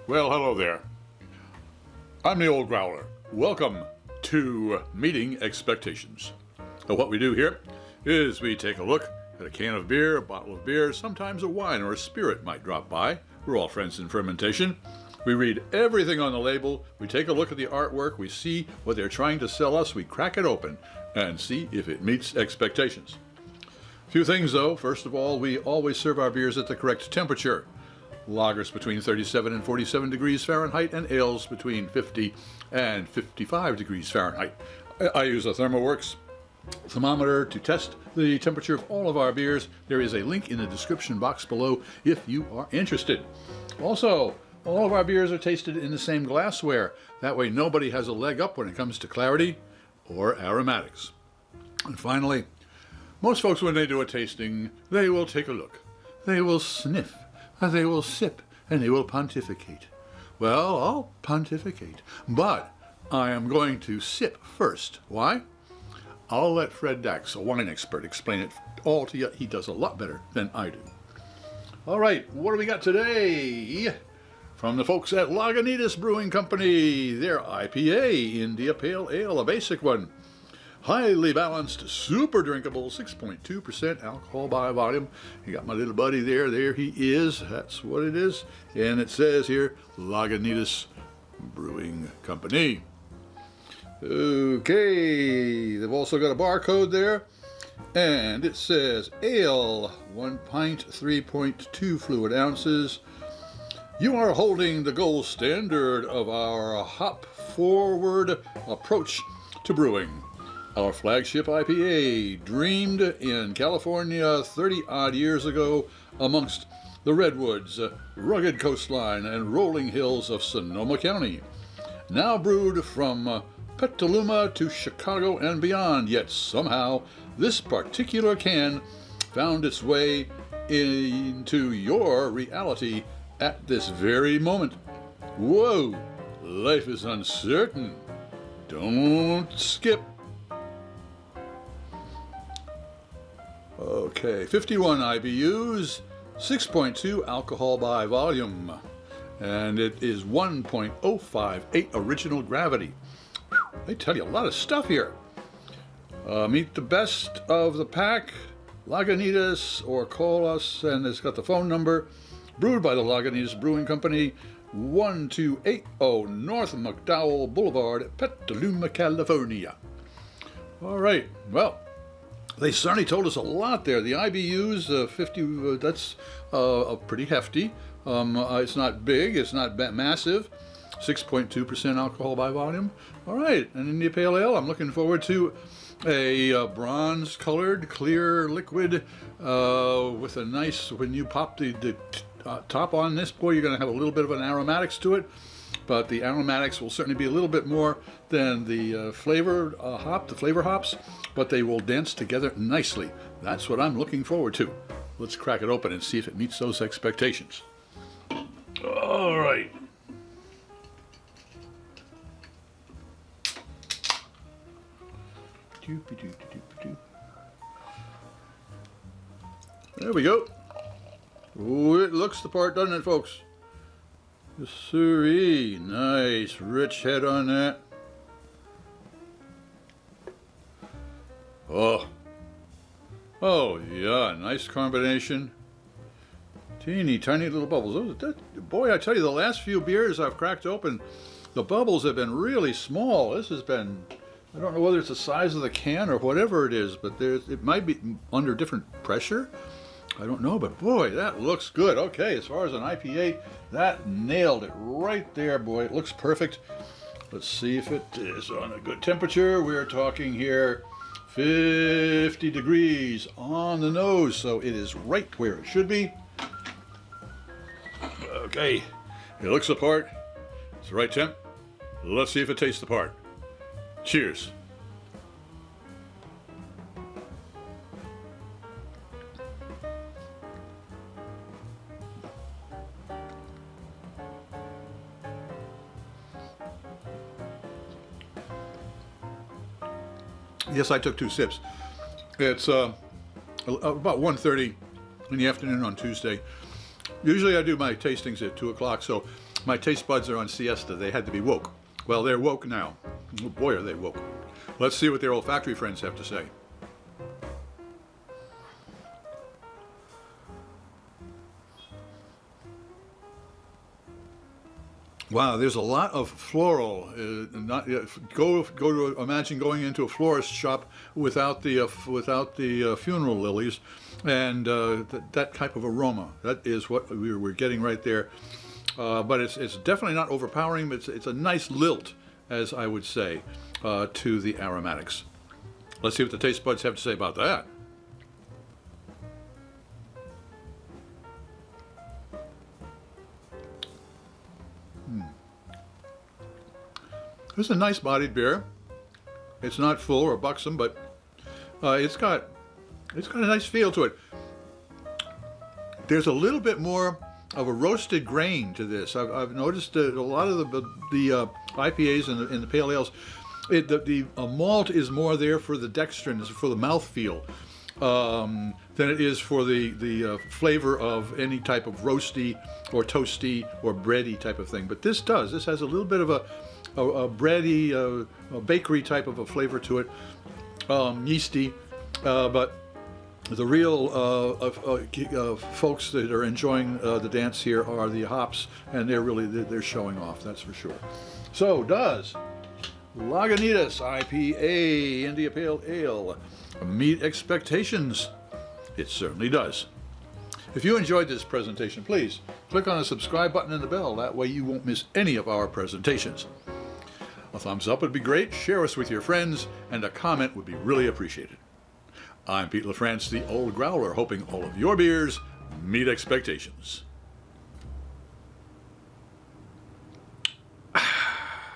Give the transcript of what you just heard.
Well, hello there. I'm the old Growler. Welcome to Meeting Expectations. So what we do here is we take a look at a can of beer, a bottle of beer, sometimes a wine or a spirit might drop by. We're all friends in fermentation. We read everything on the label, we take a look at the artwork, we see what they're trying to sell us, we crack it open and see if it meets expectations. A few things though. First of all, we always serve our beers at the correct temperature. Lagers between 37 and 47 degrees Fahrenheit and ales between 50 and 55 degrees Fahrenheit. I use a ThermoWorks thermometer to test the temperature of all of our beers. There is a link in the description box below if you are interested. Also, all of our beers are tasted in the same glassware. That way nobody has a leg up when it comes to clarity or aromatics. And finally, most folks when they do a tasting, they will take a look. They will sniff, they will sip, and they will pontificate. Well, I'll pontificate, but I am going to sip first. Why? I'll let Fred Dax, a wine expert, explain it all to you. He does a lot better than I do. All right, what do we got today? From the folks at Lagunitas Brewing Company, their IPA, India Pale Ale, a basic one. Highly balanced, super drinkable, 6.2% alcohol by volume. You got my little buddy there. There he is. That's what it is. And it says here, Lagunitas Brewing Company. Okay, they've also got a barcode there. And it says ale, 1 pint, 3.2 fluid ounces. You are holding the gold standard of our hop-forward approach to brewing. Our flagship IPA, dreamed in California 30-odd years ago amongst the redwoods, rugged coastline, and rolling hills of Sonoma County. Now brewed from Petaluma to Chicago and beyond, yet somehow this particular can found its way into your reality at this very moment. Whoa, life is uncertain. Don't skip. Okay, 51 IBUs, 6.2 alcohol by volume, and it is 1.058 original gravity. They tell you a lot of stuff here. Meet the best of the pack, Lagunitas, or call us, and it's got the phone number. Brewed by the Lagunitas Brewing Company, 1280 North McDowell Boulevard, Petaluma, California. All right, well, they certainly told us a lot there. The IBUs, 50, that's pretty hefty. It's not big, it's not massive. 6.2% alcohol by volume. All right, an India Pale Ale. I'm looking forward to a bronze-colored, clear liquid with a nice, when you pop the top on this, boy, you're going to have a little bit of an aromatics to it, but the aromatics will certainly be a little bit more than the flavor hops, but they will dance together nicely. That's what I'm looking forward to. Let's crack it open and see if it meets those expectations. All right. There we go. Ooh, it looks the part, doesn't it, folks? Yes, sirree. Nice, rich head on that. Oh, yeah, nice combination. Teeny tiny little bubbles. Boy, I tell you, the last few beers I've cracked open, the bubbles have been really small. This has been, I don't know whether it's the size of the can or whatever it is, but it might be under different pressure. I don't know, but boy, that looks good. Okay, as far as an IPA, that nailed it right there, boy. It looks perfect. Let's see if it is on a good temperature. We're talking here 50 degrees on the nose, so it is right where it should be. Okay, it looks the part. It's the right temp. Let's see if it tastes the part. Cheers. Yes, I took 2 sips. It's about 1:30 in the afternoon on Tuesday. Usually I do my tastings at 2 o'clock, so my taste buds are on siesta. They had to be woke. Well, they're woke now. Oh, boy, are they woke. Let's see what their olfactory friends have to say. Wow, there's a lot of floral. Imagine going into a florist shop without the funeral lilies, and that type of aroma. That is what we're getting right there. But it's definitely not overpowering. It's a nice lilt, as I would say, to the aromatics. Let's see what the taste buds have to say about that. This is a nice bodied beer. It's not full or buxom, but it's got a nice feel to it. There's a little bit more of a roasted grain to this. I've noticed that a lot of the IPAs and the pale ales, the malt is more there for the dextrin, for the mouthfeel, than it is for the flavor of any type of roasty or toasty or bready type of thing. But this has a little bit of a bready, a bakery type of a flavor to it, yeasty, but the real folks that are enjoying the dance here are the hops, and they're showing off, that's for sure. So does Lagunitas IPA India Pale Ale meet expectations? It certainly does. If you enjoyed this presentation, please click on the subscribe button and the bell. That way you won't miss any of our presentations. A thumbs up would be great, share us with your friends, and a comment would be really appreciated. I'm Pete LaFrance, the Old Growler, hoping all of your beers meet expectations.